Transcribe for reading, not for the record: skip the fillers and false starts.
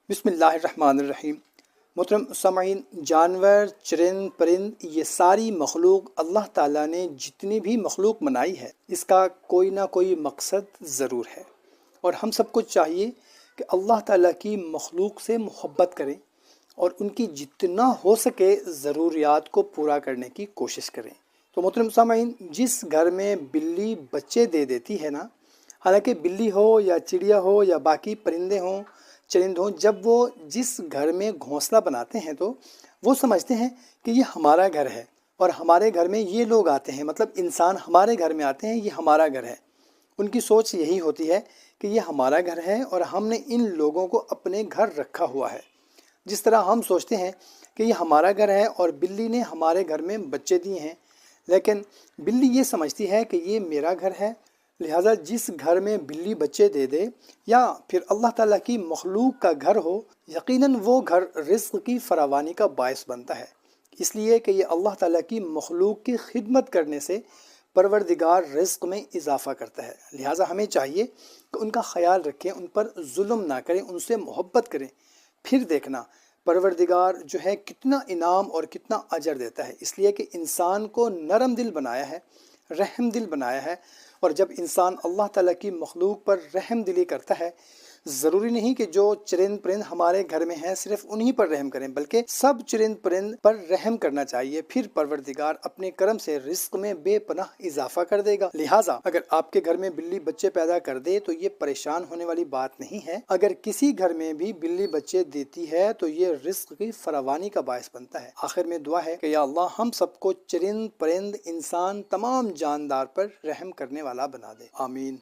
بسم اللہ الرحمن الرحیم۔ محترم سامعین، جانور، چرند پرند، یہ ساری مخلوق اللہ تعالیٰ نے جتنی بھی مخلوق بنائی ہے، اس کا کوئی نہ کوئی مقصد ضرور ہے، اور ہم سب کو چاہیے کہ اللہ تعالیٰ کی مخلوق سے محبت کریں اور ان کی جتنا ہو سکے ضروریات کو پورا کرنے کی کوشش کریں۔ تو محترم سامعین، جس گھر میں بلی بچے دے دیتی ہے نا، حالانکہ بلی ہو یا چڑیا ہو یا باقی پرندے ہوں، چرند ہوں، جب وہ جس گھر میں گھونسلہ بناتے ہیں تو وہ سمجھتے ہیں کہ یہ ہمارا گھر ہے اور ہمارے گھر میں یہ لوگ آتے ہیں، مطلب انسان ہمارے گھر میں آتے ہیں، یہ ہمارا گھر ہے۔ ان کی سوچ یہی ہوتی ہے کہ یہ ہمارا گھر ہے اور ہم نے ان لوگوں کو اپنے گھر رکھا ہوا ہے۔ جس طرح ہم سوچتے ہیں کہ یہ ہمارا گھر ہے اور بلی نے ہمارے گھر میں بچے دیے ہیں، لیکن بلی یہ سمجھتی ہے کہ یہ میرا گھر ہے، لہٰذا جس گھر میں بلی بچے دے دے یا پھر اللہ تعالیٰ کی مخلوق کا گھر ہو، یقیناً وہ گھر رزق کی فراوانی کا باعث بنتا ہے، اس لیے کہ یہ اللہ تعالیٰ کی مخلوق کی خدمت کرنے سے پروردگار رزق میں اضافہ کرتا ہے۔ لہٰذا ہمیں چاہیے کہ ان کا خیال رکھیں، ان پر ظلم نہ کریں، ان سے محبت کریں، پھر دیکھنا پروردگار جو ہے کتنا انعام اور کتنا اجر دیتا ہے، اس لیے کہ انسان کو نرم دل بنایا ہے، رحم دل بنایا ہے، اور جب انسان اللہ تعالیٰ کی مخلوق پر رحم دلی کرتا ہے، ضروری نہیں کہ جو چرند پرند ہمارے گھر میں ہیں صرف انہی پر رحم کریں، بلکہ سب چرند پرند پر رحم کرنا چاہیے، پھر پروردگار اپنے کرم سے رزق میں بے پناہ اضافہ کر دے گا۔ لہٰذا اگر آپ کے گھر میں بلی بچے پیدا کر دے تو یہ پریشان ہونے والی بات نہیں ہے، اگر کسی گھر میں بھی بلی بچے دیتی ہے تو یہ رزق کی فراوانی کا باعث بنتا ہے۔ آخر میں دعا ہے کہ یا اللہ ہم سب کو چرند پرند انسان تمام جاندار پر رحم کرنے والا بنا دے، آمین۔